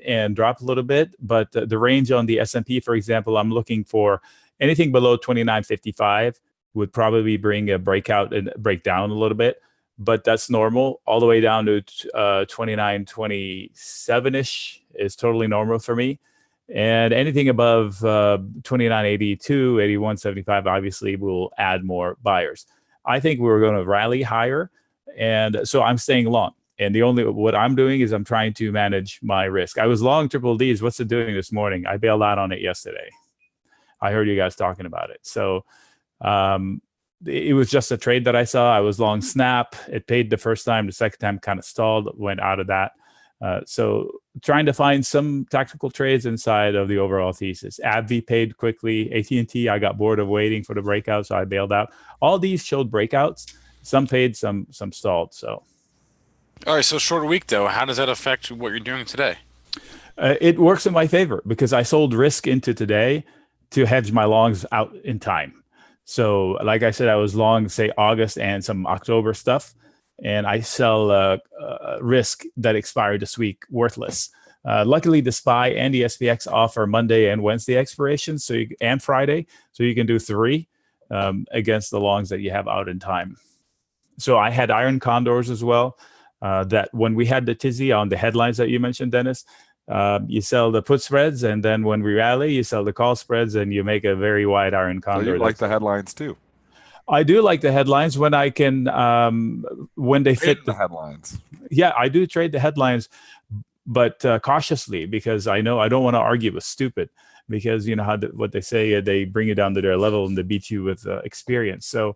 and drop a little bit. But the range on the S&P, for example, I'm looking for anything below 29.55 would probably bring a breakout and break down a little bit. But that's normal. All the way down to 29.27-ish is totally normal for me. And anything above 29.82, 81.75 obviously will add more buyers. I think we're going to rally higher. And so I'm staying long. And what I'm doing is I'm trying to manage my risk. I was long triple Ds. What's it doing this morning? I bailed out on it yesterday. I heard you guys talking about it. So it was just a trade that I saw. I was long Snap. It paid the first time. The second time kind of stalled, went out of that. So trying to find some tactical trades inside of the overall thesis. AbbVie paid quickly. AT&T, I got bored of waiting for the breakout, so I bailed out. All these showed breakouts. Some paid, some stalled. So. All right, so shorter week, though. How does that affect what you're doing today? It works in my favor because I sold risk into today to hedge my longs out in time. So like I said, I was long, say, August and some October stuff, and I sell risk that expired this week, worthless. Luckily, the SPY and the SPX offer Monday and Wednesday expirations and Friday, so you can do 3 against the longs that you have out in time. So I had iron condors as well. That when we had the tizzy on the headlines that you mentioned, Dennis, you sell the put spreads, and then when we rally, you sell the call spreads, and you make a very wide iron condor. So you like the headlines too? I do like the headlines when I can, when they fit the headlines. Yeah, I do trade the headlines, but cautiously, because I know I don't want to argue with stupid, because you know what they say, they bring you down to their level and they beat you with experience. So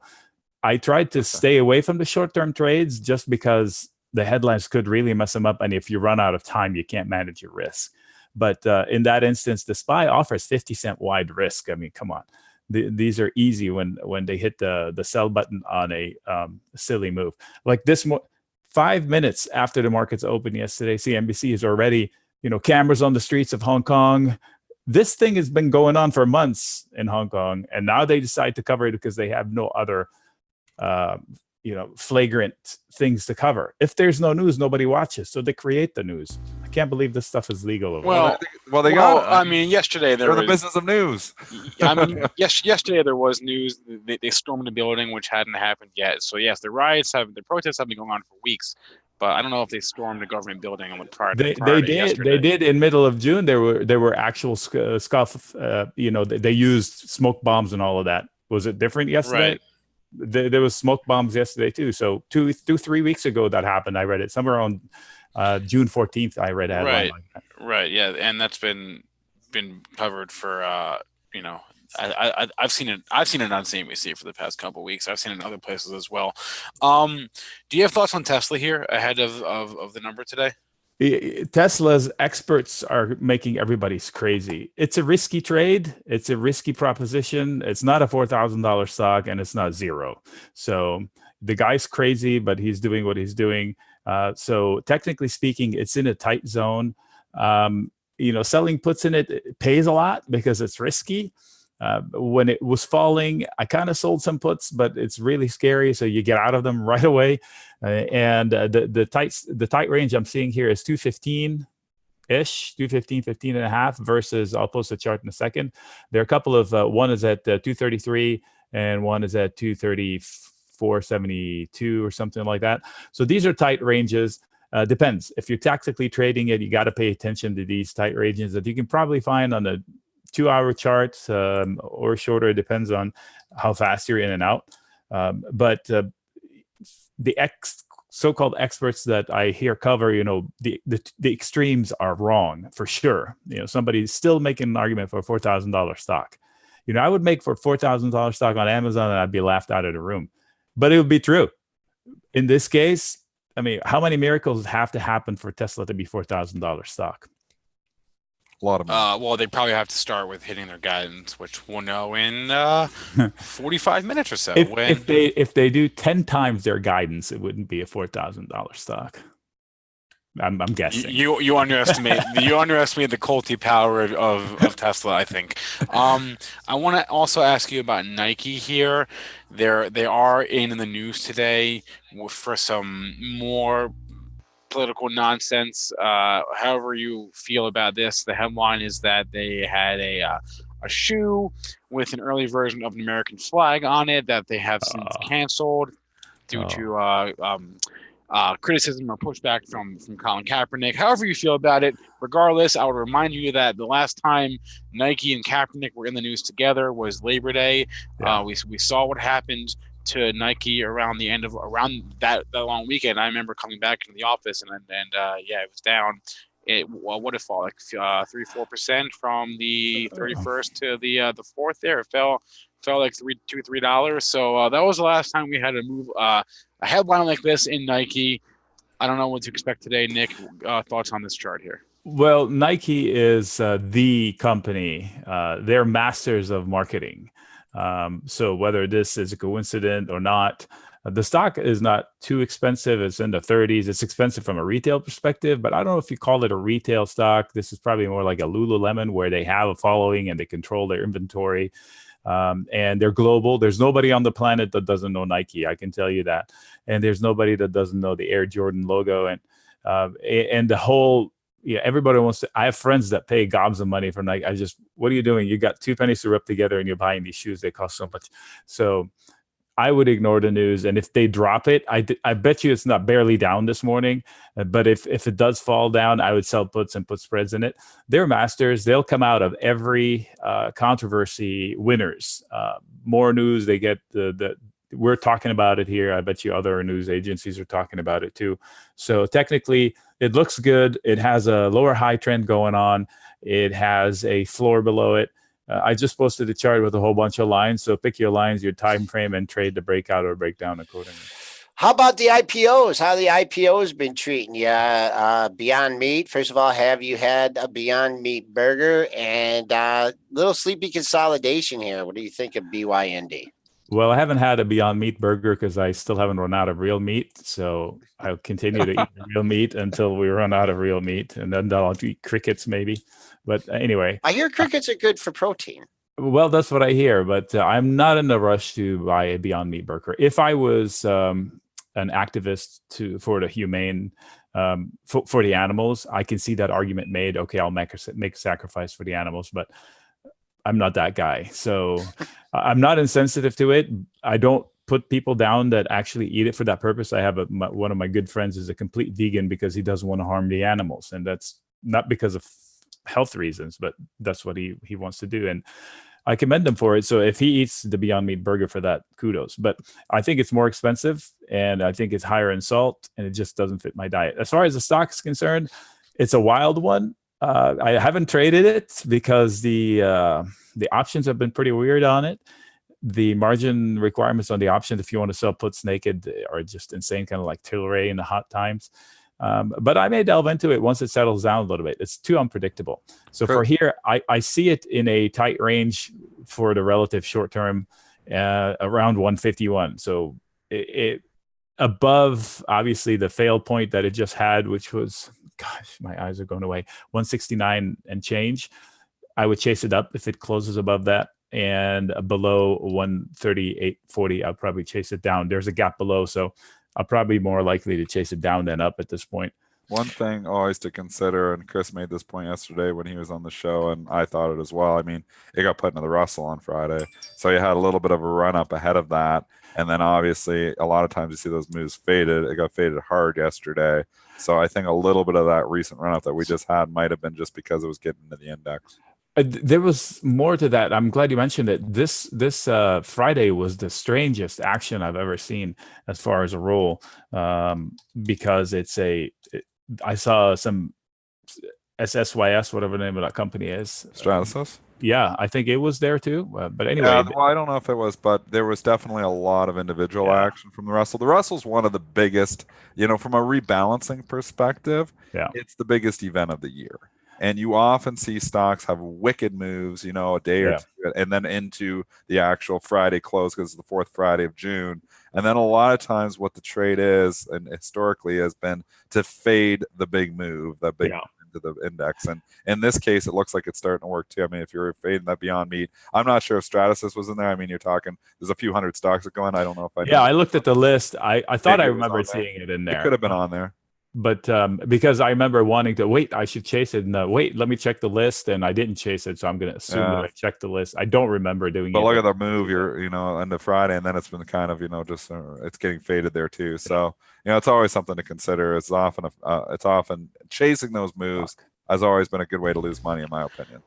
I tried to stay away from the short-term trades just because the headlines could really mess them up. And if you run out of time, you can't manage your risk. But in that instance, the SPY offers 50-cent wide risk. I mean, come on. These are easy when they hit the sell button on a silly move. Like this, 5 minutes after the markets opened yesterday, CNBC is already, cameras on the streets of Hong Kong. This thing has been going on for months in Hong Kong. And now they decide to cover it because they have no other flagrant things to cover. If there's no news, nobody watches. So they create the news. I can't believe this stuff is legal. They got it. I mean, yesterday they're the business of news. I mean, yesterday there was news. They stormed the building, which hadn't happened yet. So yes, the protests have been going on for weeks. But I don't know if they stormed the government building on prior to yesterday. They did in middle of June. There were actual scuff. They used smoke bombs and all of that. Was it different yesterday? Right. There was smoke bombs yesterday too. So 3 weeks ago that happened. I read it somewhere on June 14th. I read a headline like that. Right. Yeah, and that's been covered for I've seen it on CNBC for the past couple of weeks. I've seen it in other places as well. Do you have thoughts on Tesla here ahead of the number today? Tesla's experts are making everybody's crazy. It's a risky trade. It's a risky proposition. It's not a $4,000 stock, and it's not zero. So the guy's crazy, but he's doing what he's doing. So technically speaking, it's in a tight zone. Selling puts in it pays a lot because it's risky. When it was falling, I kind of sold some puts, but it's really scary. So you get out of them right away. The tight range I'm seeing here is 215-ish, 215, 15.5 versus, I'll post a chart in a second. There are a couple of, one is at 233 and one is at 234.72 or something like that. So these are tight ranges. Depends. If you're tactically trading it, you got to pay attention to these tight ranges that you can probably find on the 2-hour charts or shorter. It depends on how fast you're in and out. But the so-called experts that I hear cover, the extremes are wrong for sure. Somebody's still making an argument for a $4,000 stock. I would make for $4,000 stock on Amazon and I'd be laughed out of the room, but it would be true. In this case, I mean, how many miracles have to happen for Tesla to be $4,000 stock? A lot of money. Well, they probably have to start with hitting their guidance, which we'll know in 45 minutes or so. If they do 10 times their guidance, it wouldn't be a $4,000 stock. I'm guessing. You underestimate the culty power of Tesla, I think. I want to also ask you about Nike here. They are in the news today for some more political nonsense. However you feel about this, the headline is that they had a shoe with an early version of an American flag on it that they have since canceled due to criticism or pushback from Colin Kaepernick. However you feel about it, regardless, I would remind you that the last time Nike and Kaepernick were in the news together was Labor Day. Yeah. We saw what happened to Nike around that long weekend. I remember coming back into the office and it was down. What it fall, like 3-4% from the 31st to the 4th there. It fell like $3. So that was the last time we had to move a headline like this in Nike. I don't know what to expect today. Nick, thoughts on this chart here? Well, Nike is the company. They're masters of marketing. So whether this is a coincidence or not, the stock is not too expensive. It's in the 30s. It's expensive from a retail perspective, but I don't know if you call it a retail stock. This is probably more like a Lululemon, where they have a following and they control their inventory. And they're global. There's nobody on the planet that doesn't know Nike. I can tell you that. And there's nobody that doesn't know the Air Jordan logo. And the whole, everybody wants to. I have friends that pay gobs of money for Nike. What are you doing? You got 2 pennies to rub together and you're buying these shoes. They cost so much. So I would ignore the news. And if they drop it, I bet you it's not barely down this morning. But if it does fall down, I would sell puts and put spreads in it. They're masters. They'll come out of every controversy winners. More news, they get we're talking about it here. I bet you other news agencies are talking about it too. So technically, it looks good. It has a lower high trend going on. It has a floor below it. I just posted a chart with a whole bunch of lines. So pick your lines, your time frame, and trade the breakout or breakdown accordingly. How about the IPOs? How the IPOs been treating you? Beyond Meat, first of all, have you had a Beyond Meat burger? And little sleepy consolidation here. What do you think of BYND? Well, I haven't had a Beyond Meat burger because I still haven't run out of real meat. So I'll continue to eat real meat until we run out of real meat. And then I'll eat crickets maybe. But anyway. I hear crickets are good for protein. Well, that's what I hear. But I'm not in a rush to buy a Beyond Meat burger. If I was an activist for the humane, for the animals, I can see that argument made. Okay, I'll make sacrifice for the animals. But I'm not that guy. So I'm not insensitive to it. I don't put people down that actually eat it for that purpose. I have one of my good friends is a complete vegan because he doesn't want to harm the animals. And that's not because of health reasons, but that's what he wants to do. And I commend him for it. So if he eats the Beyond Meat burger for that, kudos. But I think it's more expensive and I think it's higher in salt and it just doesn't fit my diet. As far as the stock is concerned, it's a wild one. I haven't traded it because the options have been pretty weird on it. The margin requirements on the options, if you want to sell puts naked, are just insane, kind of like Tilray in the hot times. But I may delve into it once it settles down a little bit. It's too unpredictable. So for here, I see it in a tight range for the relative short term, around 151. So it above, obviously, the fail point that it just had, which was, gosh, my eyes are going away, 169 and change. I would chase it up if it closes above that. And below 138.40, I'll probably chase it down. There's a gap below, so I'll probably be more likely to chase it down than up at this point. One thing always to consider, and Chris made this point yesterday when he was on the show, and I thought it as well. I mean, it got put into the Russell on Friday, so you had a little bit of a run up ahead of that. And then obviously, a lot of times you see those moves faded. It got faded hard yesterday. So I think a little bit of that recent run up that we just had might have been just because it was getting into the index. There was more to that. I'm glad you mentioned it. This Friday was the strangest action I've ever seen as far as a roll, because I saw some SSYS, whatever the name of that company is. Stratasys? Yeah, I think it was there too. But anyway, well, I don't know if it was, but there was definitely a lot of individual action from the Russell. The Russell's one of the biggest, from a rebalancing perspective, it's the biggest event of the year. And you often see stocks have wicked moves, a day or two, and then into the actual Friday close because it's the fourth Friday of June. And then a lot of times what the trade is, and historically has been to fade the big move, the big into the index. And in this case, it looks like it's starting to work too. I mean, if you're fading that Beyond Meat, I'm not sure if Stratasys was in there. I mean, you're talking, there's a few hundred stocks that go in. I don't know if I know. Yeah, I looked at the list. I thought I remembered seeing it in there. It could have been on there. But because I remember wanting to wait, I should chase it. And wait, let me check the list. And I didn't chase it. So I'm going to assume that I checked the list. I don't remember doing it. But look at the move, on the Friday. And then it's been kind of, just it's getting faded there too. So, it's always something to consider. It's often chasing those moves has always been a good way to lose money, in my opinion.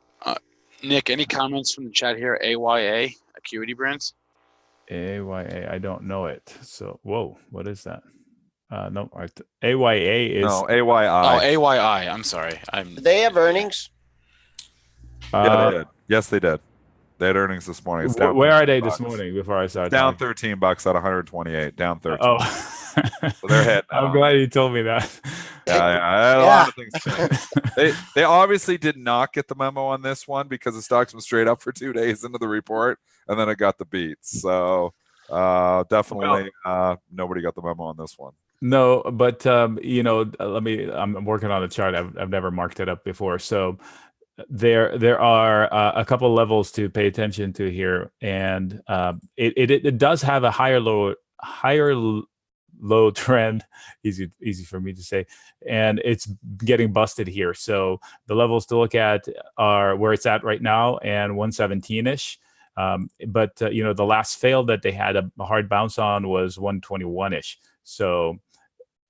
Nick, any comments from the chat here? AYA, Acuity Brands? AYA, I don't know it. So, whoa, what is that? No, AYA is... No, AYI. Oh, AYI. I'm sorry. Do they have earnings? Yeah, they did. Yes, they did. They had earnings this morning. It's down. Where are they this morning before I started? Down $13 at 128. Down 13. Oh. So they're heading. I'm glad you told me that. Yeah. A lot of things. They obviously did not get the memo on this one because the stocks was straight up for 2 days into the report, and then it got the beats. So definitely nobody got the memo on this one. No, but I'm working on a chart. I've never marked it up before. So there are a couple levels to pay attention to here, and it does have a higher low trend. Easy for me to say, and it's getting busted here. So the levels to look at are where it's at right now and 117-ish. But the last fail that they had a hard bounce on was 121-ish. So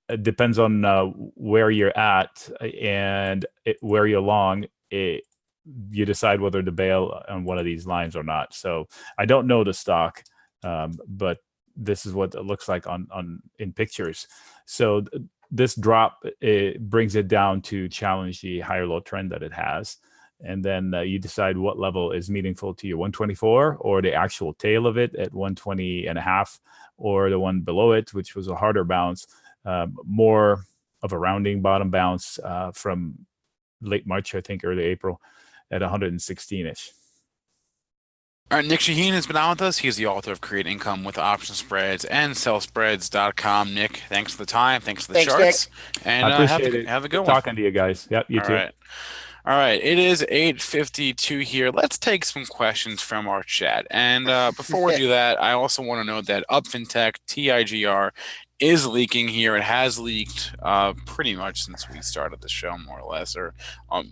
it depends on where you're at and where you're long. You decide whether to bail on one of these lines or not. So I don't know the stock, but this is what it looks like in pictures. So this drop, it brings it down to challenge the higher low trend that it has. And then you decide what level is meaningful to you, 124 or the actual tail of it at 120.5, or the one below it, which was a harder bounce, more of a rounding bottom bounce from late March, I think, early April at 116-ish. All right, Nick Sheheen has been on with us. He's the author of Create Income with Option Spreads and sellspreads.com. Nick, thanks for the time. Thanks for the charts. Nick. And I appreciate it. Have a good one. Talking to you guys. Yep, you too. All right, it is 8:52 here. Let's take some questions from our chat. And before we do that, I also want to note that UpFinTech, TIGR, is leaking here. It has leaked pretty much since we started the show, more or less, or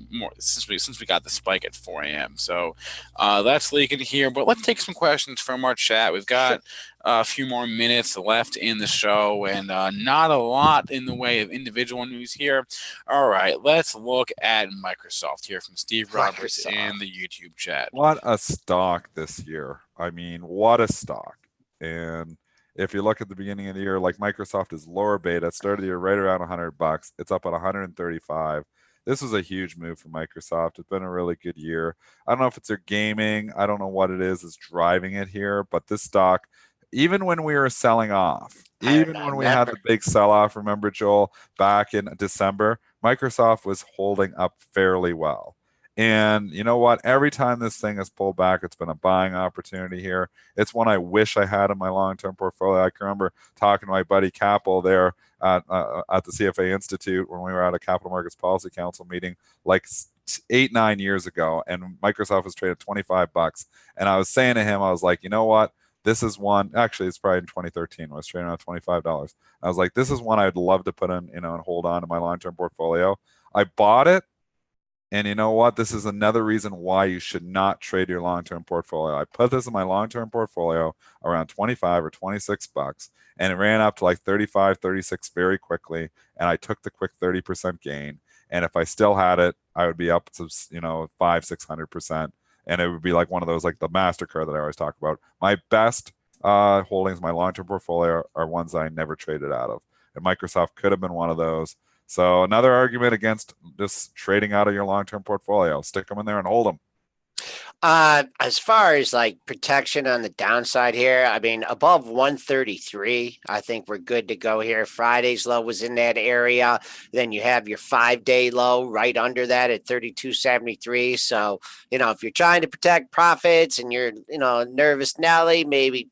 more since we got the spike at 4 a.m. So that's leaking here. But let's take some questions from our chat. We've got a few more minutes left in the show, and not a lot in the way of individual news here. All right, let's look at Microsoft here from Steve Roberts in the YouTube chat. What a stock this year. I mean, what a stock. And if you look at the beginning of the year, like Microsoft is lower beta, started the year right around $100. It's up at 135. This was a huge move for Microsoft. It's been a really good year. I don't know if it's their gaming. I don't know what it is that's driving it here, but this stock, even when we were selling off, even when we had the big sell-off, remember, Joel, back in December, Microsoft was holding up fairly well. And you know what? Every time this thing has pulled back, it's been a buying opportunity here. It's one I wish I had in my long-term portfolio. I can remember talking to my buddy Capel there at the CFA Institute when we were at a Capital Markets Policy Council meeting like 8-9 years ago, and Microsoft was trading at $25. And I was saying to him, I was like, you know what? This is one, actually, it's probably in 2013. I was trading around $25. I was like, this is one I'd love to put in, and hold on to my long-term portfolio. I bought it. And you know what? This is another reason why you should not trade your long-term portfolio. I put this in my long-term portfolio around 25 or 26 bucks, and it ran up to like 35, 36 very quickly. And I took the quick 30% gain. And if I still had it, I would be up to, 500-600%. And it would be like one of those, like the MasterCard that I always talk about. My best holdings, my long-term portfolio, are ones that I never traded out of. And Microsoft could have been one of those. So another argument against just trading out of your long-term portfolio. Stick them in there and hold them. As far as like protection on the downside here, I mean, above 133, I think we're good to go here. Friday's low was in that area. Then you have your 5-day low right under that at 32.73. So, if you're trying to protect profits and you're, nervous Nelly, maybe,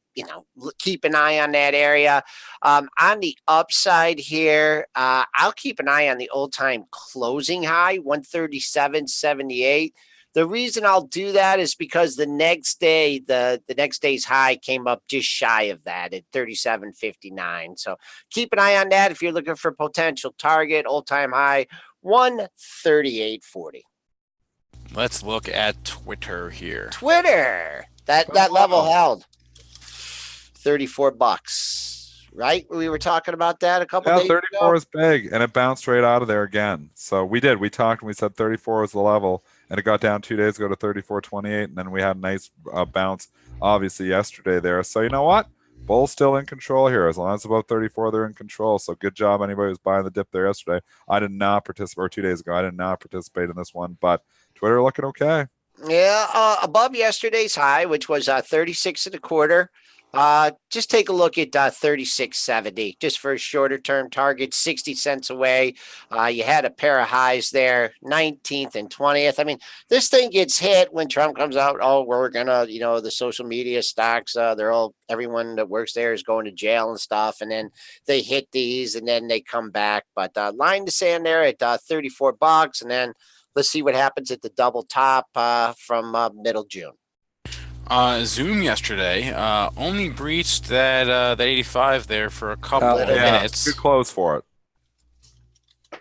keep an eye on that area. On the upside here, I'll keep an eye on the old-time closing high, 137.78. The reason I'll do that is because the next day, the next day's high came up just shy of that at 37.59. So keep an eye on that if you're looking for potential target, old-time high, 138.40. Let's look at Twitter here. Twitter, that level held $34, right? We were talking about that a couple days ago. 34 is big, and it bounced right out of there again. So we talked and we said 34 was the level, and it got down 2 days ago to 34.28, and then we had a nice bounce, obviously, yesterday there. So you know what? Bull's still in control here. As long as it's above 34, they're in control. So good job, anybody who's buying the dip there yesterday. I did not participate, or 2 days ago, I did not participate in this one, but Twitter looking okay. Yeah, above yesterday's high, which was 36.25. Just take a look at 36.70 just for a shorter term target, 60 cents away. You had a pair of highs there, 19th and 20th. I mean, this thing gets hit when Trump comes out. Oh, we're gonna, the social media stocks, everyone that works there is going to jail and stuff. And then they hit these and then they come back. But line to sand there at $34. And then let's see what happens at the double top from middle June. Zoom yesterday only breached that 85 there for a couple of minutes. Good close for it.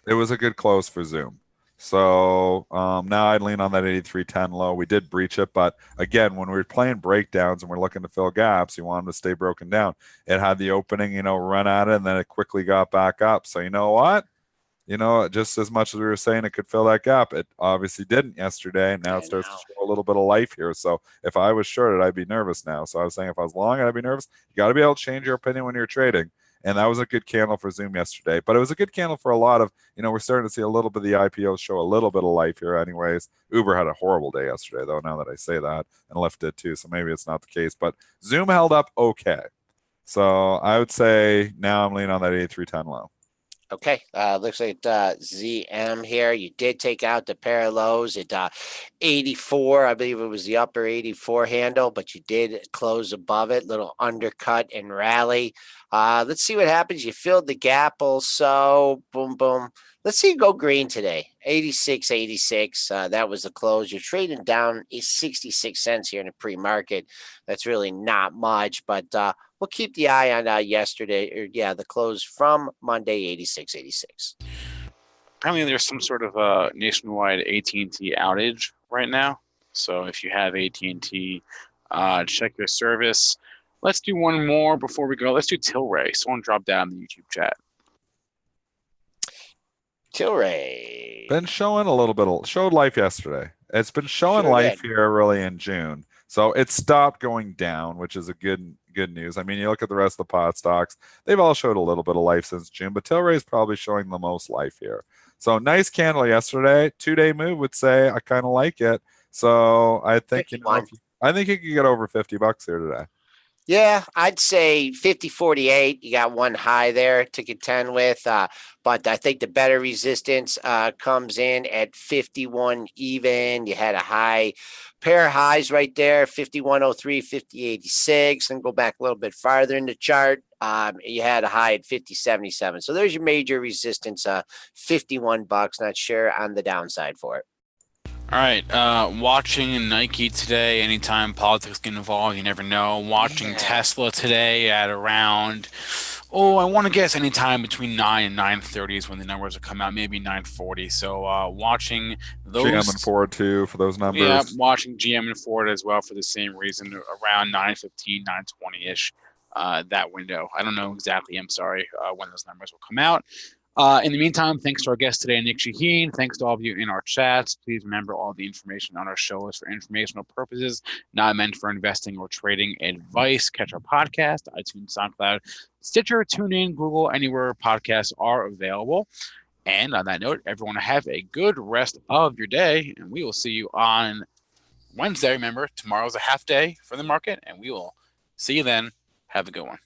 It was a good close for Zoom. So now I'd lean on that 83.10 low. We did breach it, but again, when we're playing breakdowns and we're looking to fill gaps, you want them to stay broken down. It had the opening, run at it, and then it quickly got back up. So you know what? Just as much as we were saying it could fill that gap, it obviously didn't yesterday. And now it starts to show a little bit of life here. So if I was shorted, I'd be nervous now. So I was saying if I was long, I'd be nervous. You got to be able to change your opinion when you're trading. And that was a good candle for Zoom yesterday. But it was a good candle for a lot of, we're starting to see a little bit of the IPOs show a little bit of life here anyways. Uber had a horrible day yesterday, though, now that I say that. And Lyft did too. So maybe it's not the case. But Zoom held up okay. So I would say now I'm leaning on that 83.10 low. Okay, looks like ZM here. You did take out the pair of lows at 84. I believe it was the upper 84 handle, but you did close above it. Little undercut and rally. Let's see what happens. You filled the gap also. Boom, boom. Let's see you go green today. 86.86. That was the close. You're trading down 66 cents here in the pre-market. That's really not much, but we'll keep the eye on the close from Monday, 86.86. Apparently, there's some sort of nationwide AT&T outage right now. So if you have AT&T, check your service. Let's do one more before we go. Let's do Tilray. Someone dropped down in the YouTube chat. Tilray. Been showing a little bit, showed life yesterday. It's been showing life here really in June. So it stopped going down, which is a good news. I mean, you look at the rest of the pot stocks, they've all showed a little bit of life since June, but Tilray is probably showing the most life here. So nice candle yesterday. 2-day move would say I kind of like it. So I think I think you could get over $50 here today. Yeah, I'd say 50.48. You got one high there to contend with, but I think the better resistance comes in at 51 even. You had a pair of highs right there, 51.03, 50.86, and go back a little bit farther in the chart. You had a high at 50.77. So there's your major resistance, $51. Not sure on the downside for it. All right, watching Nike today, anytime politics get involved, you never know. Watching Tesla today at around, I want to guess anytime between 9 and 9:30 is when the numbers will come out, maybe 9:40. So watching those. GM and Ford too for those numbers. Yeah, watching GM and Ford as well for the same reason, around 9:15, 9:20-ish, that window. I don't know exactly, I'm sorry, when those numbers will come out. In the meantime, thanks to our guest today, Nick Sheheen. Thanks to all of you in our chats. Please remember all the information on our show is for informational purposes, not meant for investing or trading advice. Catch our podcast, iTunes, SoundCloud, Stitcher, TuneIn, Google, anywhere podcasts are available. And on that note, everyone have a good rest of your day, and we will see you on Wednesday. Remember, tomorrow's a half day for the market, and we will see you then. Have a good one.